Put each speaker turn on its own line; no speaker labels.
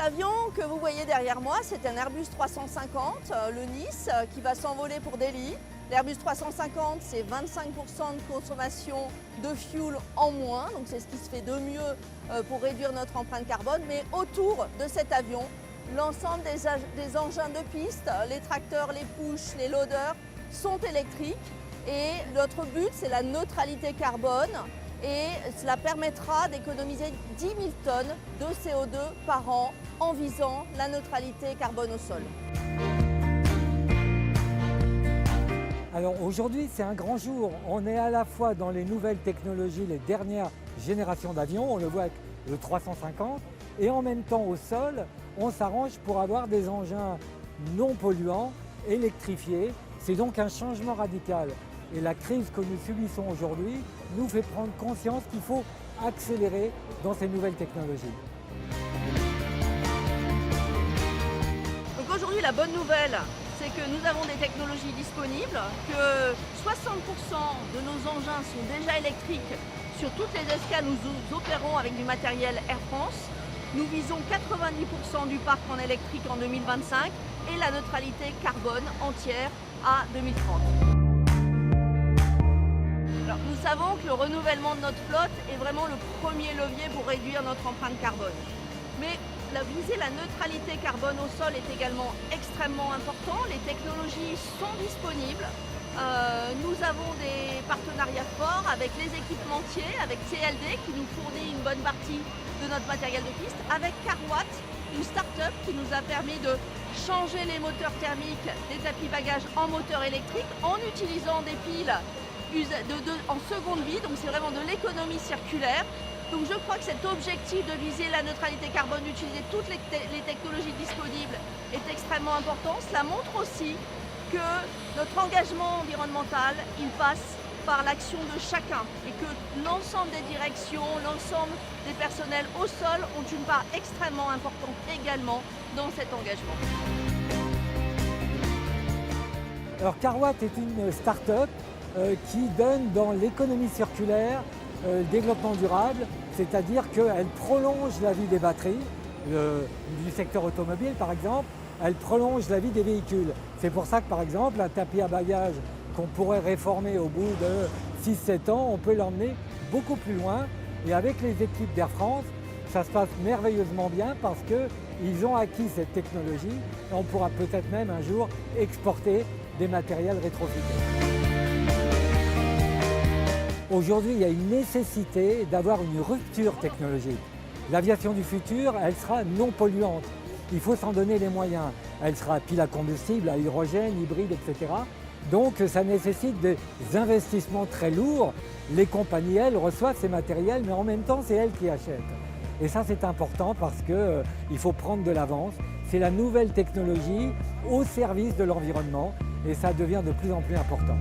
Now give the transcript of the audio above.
L'avion que vous voyez derrière moi, c'est un Airbus 350, le Nice, qui va s'envoler pour Delhi. L'Airbus 350, c'est 25% de consommation de fuel en moins, donc c'est ce qui se fait de mieux pour réduire notre empreinte carbone. Mais autour de cet avion, l'ensemble des engins de piste, les tracteurs, les pushs, les loaders sont électriques. Et notre but, c'est la neutralité carbone. Et cela permettra d'économiser 10 000 tonnes de CO2 par an en visant la neutralité carbone au sol.
Alors aujourd'hui, c'est un grand jour. On est à la fois dans les nouvelles technologies, les dernières générations d'avions, on le voit avec le 350, et en même temps au sol, on s'arrange pour avoir des engins non polluants, électrifiés. C'est donc un changement radical. Et la crise que nous subissons aujourd'hui nous fait prendre conscience qu'il faut accélérer dans ces nouvelles technologies.
Donc aujourd'hui, la bonne nouvelle, c'est que nous avons des technologies disponibles, que 60% de nos engins sont déjà électriques. Sur toutes les escales, nous opérons avec du matériel Air France. Nous visons 90% du parc en électrique en 2025 et la neutralité carbone entière à 2030. Alors, nous savons que le renouvellement de notre flotte est vraiment le premier levier pour réduire notre empreinte carbone. Mais viser la neutralité carbone au sol est également extrêmement important. Les technologies sont disponibles. Nous avons des partenariats forts avec les équipementiers, avec CLD qui nous fournit une bonne partie de notre matériel de piste, avec Carwatt, une start-up qui nous a permis de changer les moteurs thermiques des tapis bagages en moteurs électriques en utilisant des piles en seconde vie, donc c'est vraiment de l'économie circulaire. Donc je crois que cet objectif de viser la neutralité carbone, d'utiliser toutes les technologies disponibles est extrêmement important. Cela montre aussi que notre engagement environnemental, il passe par l'action de chacun et que l'ensemble des directions, l'ensemble des personnels au sol ont une part extrêmement importante également dans cet engagement.
Alors Carwatt est une start-up qui donne dans l'économie circulaire, le développement durable, c'est-à-dire qu'elle prolonge la vie des batteries, du secteur automobile par exemple, elle prolonge la vie des véhicules. C'est pour ça que par exemple un tapis à bagages qu'on pourrait réformer au bout de 6-7 ans, on peut l'emmener beaucoup plus loin. Et avec les équipes d'Air France, ça se passe merveilleusement bien parce qu'ils ont acquis cette technologie et on pourra peut-être même un jour exporter des matériels rétrofités. Aujourd'hui, il y a une nécessité d'avoir une rupture technologique. L'aviation du futur, elle sera non polluante. Il faut s'en donner les moyens. Elle sera à pile à combustible, à hydrogène, hybride, etc. Donc ça nécessite des investissements très lourds. Les compagnies, elles, reçoivent ces matériels, mais en même temps, c'est elles qui achètent. Et ça, c'est important parce qu'il faut prendre de l'avance. C'est la nouvelle technologie au service de l'environnement et ça devient de plus en plus important.